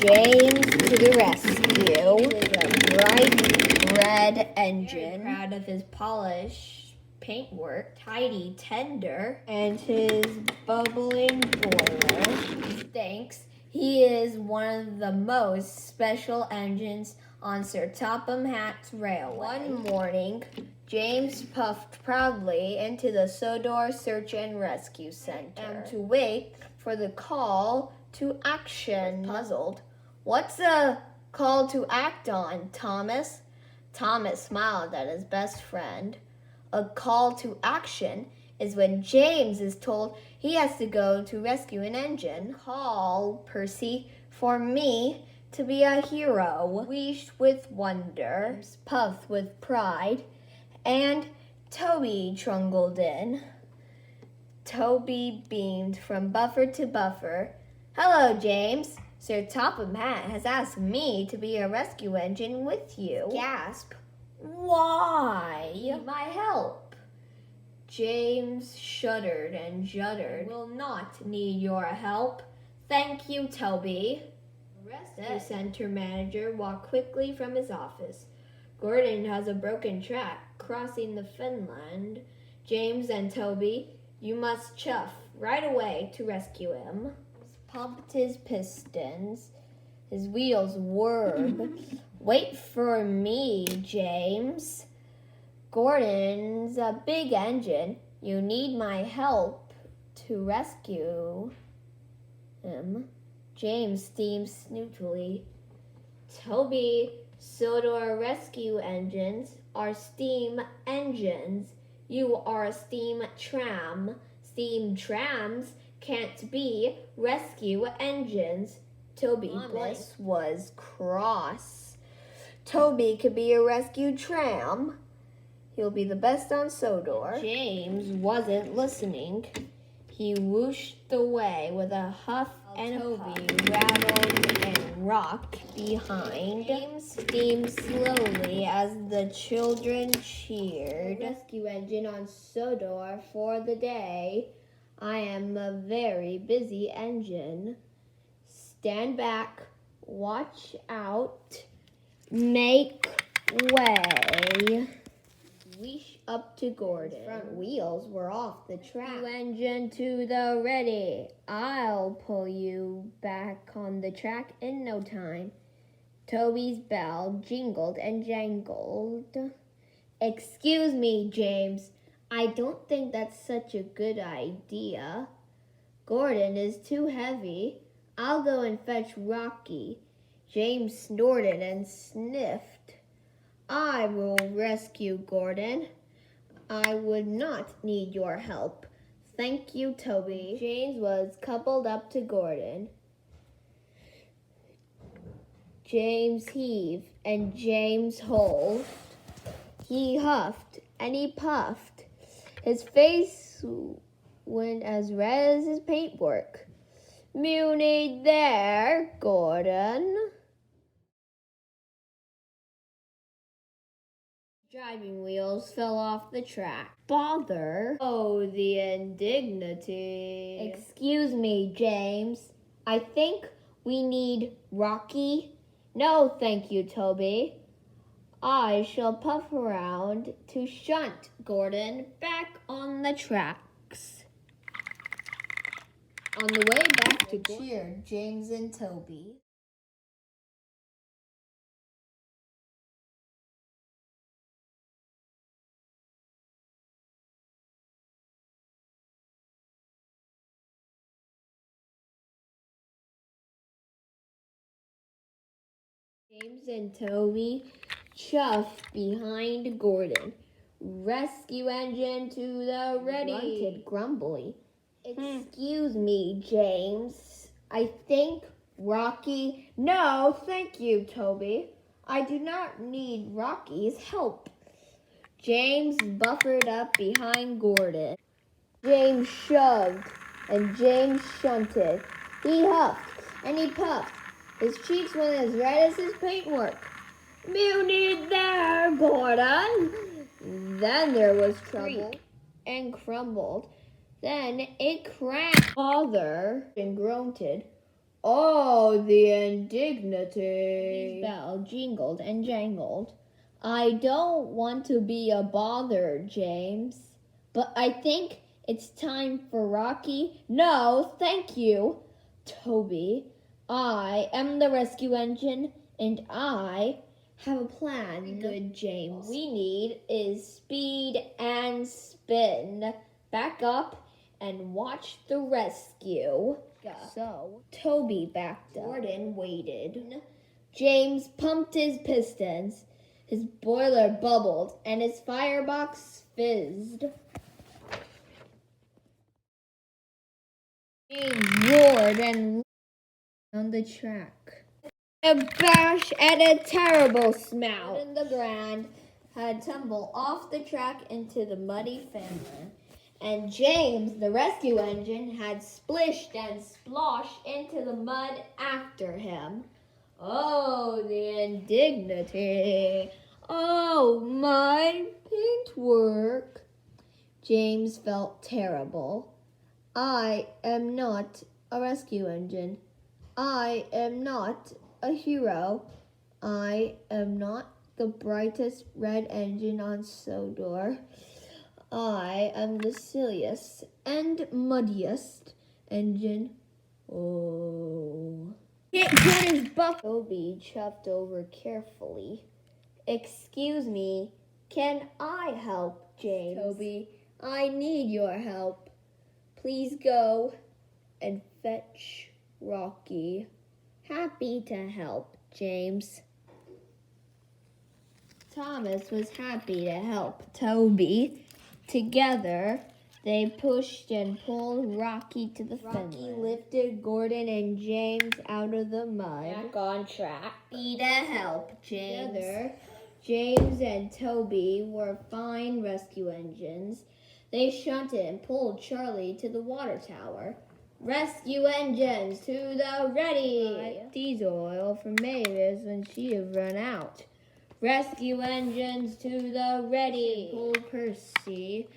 James to the rescue with a bright red engine. Very proud of his polished paintwork, tidy, tender, and his bubbling boiler. Thanks. He is one of the most special engines on Sir Topham Hatt's railway. One morning, James puffed proudly into the Sodor Search and Rescue Center to wait for the call to action. Puzzled. What's a call to act on, Thomas? Thomas smiled at his best friend. A call to action is when James is told he has to go to rescue an engine. Call, Percy, for me to be a hero. Wheeshed with wonder, puffed with pride, and Toby trundled in. Toby beamed from buffer to buffer. Hello, James. Sir Topham Hatt has asked me to be a rescue engine with you. Gasp. Why? Need my help. James shuddered and juddered. Will not need your help. Thank you, Toby. The rescue center manager walked quickly from his office. Gordon has a broken track crossing the Finland. James and Toby, you must chuff right away to rescue him. Pumped his pistons. His wheels whirred. Wait for me, James. Gordon's a big engine. You need my help to rescue him. James steamed snootily. Toby, Sodor rescue engines are steam engines. You are a steam tram. Steam trams can't be rescue engines. Toby Bliss was cross. Toby could be a rescue tram. He'll be the best on Sodor. James wasn't listening. He whooshed away with a huff and Toby rattled and rocked behind. James steamed slowly as the children cheered. Rescue engine on Sodor for the day. I am a very busy engine. Stand back, watch out, make way. Wheesh up to Gordon. His front wheels were off the track. Rescue engine to the ready. I'll pull you back on the track in no time. Toby's bell jingled and jangled. Excuse me, James. I don't think that's such a good idea. Gordon is too heavy. I'll go and fetch Rocky. James snorted and sniffed. I will rescue Gordon. I would not need your help. Thank you, Toby. James was coupled up to Gordon. James heaved and James hold. He huffed and he puffed. His face went as red as his paintwork. Muni there, Gordon. Driving wheels fell off the track. Bother. Oh, the indignity. Excuse me, James. I think we need Rocky. No, thank you, Toby. I shall puff around to shunt Gordon back on the tracks. On the way back to cheered James and Toby. James and Toby chuffed behind Gordon. Rescue engine to the ready. Grunted grumbly. Excuse me, James. I think Rocky... No, thank you, Toby. I do not need Rocky's help. James buffered up behind Gordon. James shoved and James shunted. He huffed and he puffed. His cheeks went as red as his paintwork. Muni there, Gordon. Then there was trouble and crumbled. Then it cracked. Father and grunted. Oh, the indignity. His bell jingled and jangled. I don't want to be a bother, James, but I think it's time for Rocky. No, thank you, Toby. I am the rescue engine, and I have a plan. Good, James. We need is speed and spin. Back up and watch the rescue. So, Toby backed up. Gordon waited. James pumped his pistons. His boiler bubbled and his firebox fizzed. James roared and on the track. A bash and a terrible smell. And the ground had tumbled off the track into the muddy fender. And James, the rescue engine, had splished and sploshed into the mud after him. Oh, the indignity. Oh, my paintwork. James felt terrible. I am not a rescue engine. I am not a hero. I am not the brightest red engine on Sodor. I am the silliest and muddiest engine. Oh. Can't get his buck. Toby chopped over carefully. Excuse me, can I help, James? Toby, I need your help. Please go and fetch Rocky. Happy to help, James. Thomas was happy to help Toby. Together, they pushed and pulled Rocky to the fence. Rocky lifted Gordon and James out of the mud. Back on track. Happy to help, James. Together, James and Toby were fine rescue engines. They shunted and pulled Charlie to the water tower. Rescue engines to the ready! Diesel oil for Mavis when she had run out. Rescue engines to the ready! Pulled Percy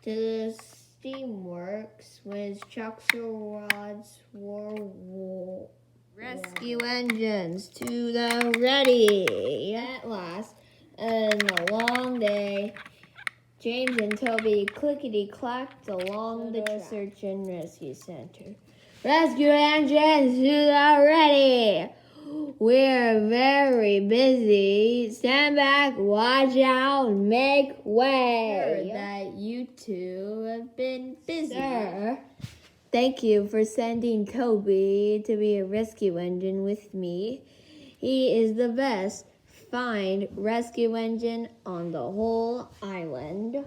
to the steamworks when his chocks or rods were wool. Rescue engines to the ready! At last, in a long day, James and Toby clickety-clacked along the search and rescue center. Rescue engines to the ready! We're very busy. Stand back, watch out, make way. Heard that you two have been busy. Sir, thank you for sending Toby to be a rescue engine with me. He is the best find rescue engine on the whole island.